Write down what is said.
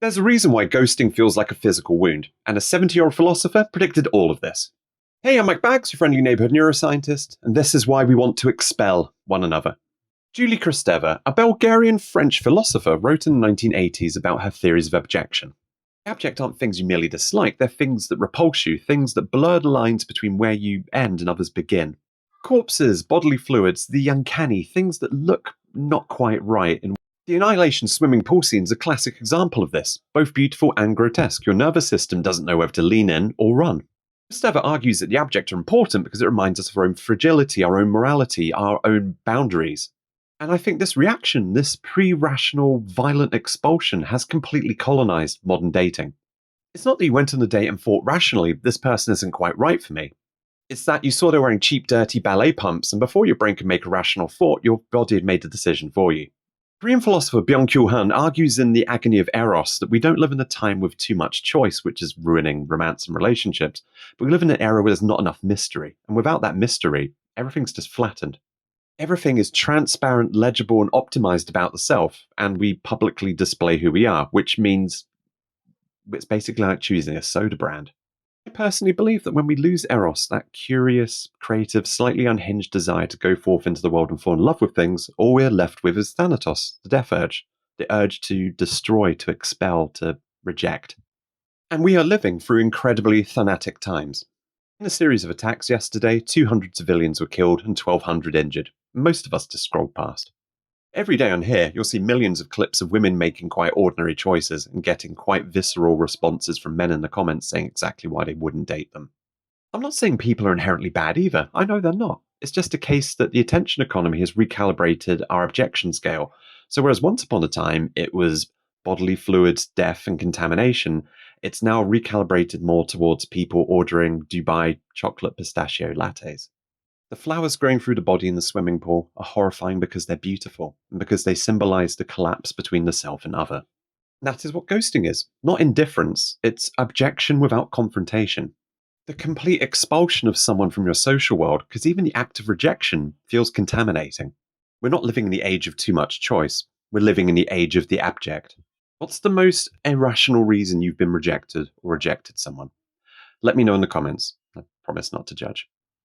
There's a reason why ghosting feels like a physical wound, and a 70-year-old philosopher predicted all of this. Hey, I'm Mike Baggs, your friendly neighborhood neuroscientist, and this is why we want to expel one another. Julie Kristeva, a Bulgarian-French philosopher, wrote in the 1980s about her theories of abjection. Abject aren't things you merely dislike, they're things that repulse you, things that blur the lines between where you end and others begin. Corpses, bodily fluids, the uncanny, things that look not quite right. And the Annihilation swimming pool scene is a classic example of this, both beautiful and grotesque. Your nervous system doesn't know whether to lean in or run. Kristeva argues that the abject are important because it reminds us of our own fragility, our own morality, our own boundaries. And I think this reaction, this pre-rational, violent expulsion, has completely colonized modern dating. It's not that you went on a date and thought rationally, this person isn't quite right for me. It's that you saw they were wearing cheap, dirty ballet pumps, and before your brain could make a rational thought, your body had made the decision for you. Korean philosopher Byung-Chul Han argues in The Agony of Eros that we don't live in a time with too much choice, which is ruining romance and relationships, but we live in an era where there's not enough mystery. And without that mystery, everything's just flattened. Everything is transparent, legible, and optimized about the self, and we publicly display who we are, which means it's basically like choosing a soda brand. I personally believe that when we lose Eros, that curious, creative, slightly unhinged desire to go forth into the world and fall in love with things, all we're left with is Thanatos, the death urge, the urge to destroy, to expel, to reject. And we are living through incredibly thanatic times. In a series of attacks yesterday, 200 civilians were killed and 1,200 injured. Most of us just scrolled past. Every day on here, you'll see millions of clips of women making quite ordinary choices and getting quite visceral responses from men in the comments saying exactly why they wouldn't date them. I'm not saying people are inherently bad either. I know they're not. It's just a case that the attention economy has recalibrated our abjection scale. So whereas once upon a time it was bodily fluids, death, and contamination, it's now recalibrated more towards people ordering Dubai chocolate pistachio lattes. The flowers growing through the body in the swimming pool are horrifying because they're beautiful and because they symbolize the collapse between the self and other. That is what ghosting is. Not indifference, it's abjection without confrontation. The complete expulsion of someone from your social world, because even the act of rejection feels contaminating. We're not living in the age of too much choice. We're living in the age of the abject. What's the most irrational reason you've been rejected or rejected someone? Let me know in the comments. I promise not to judge.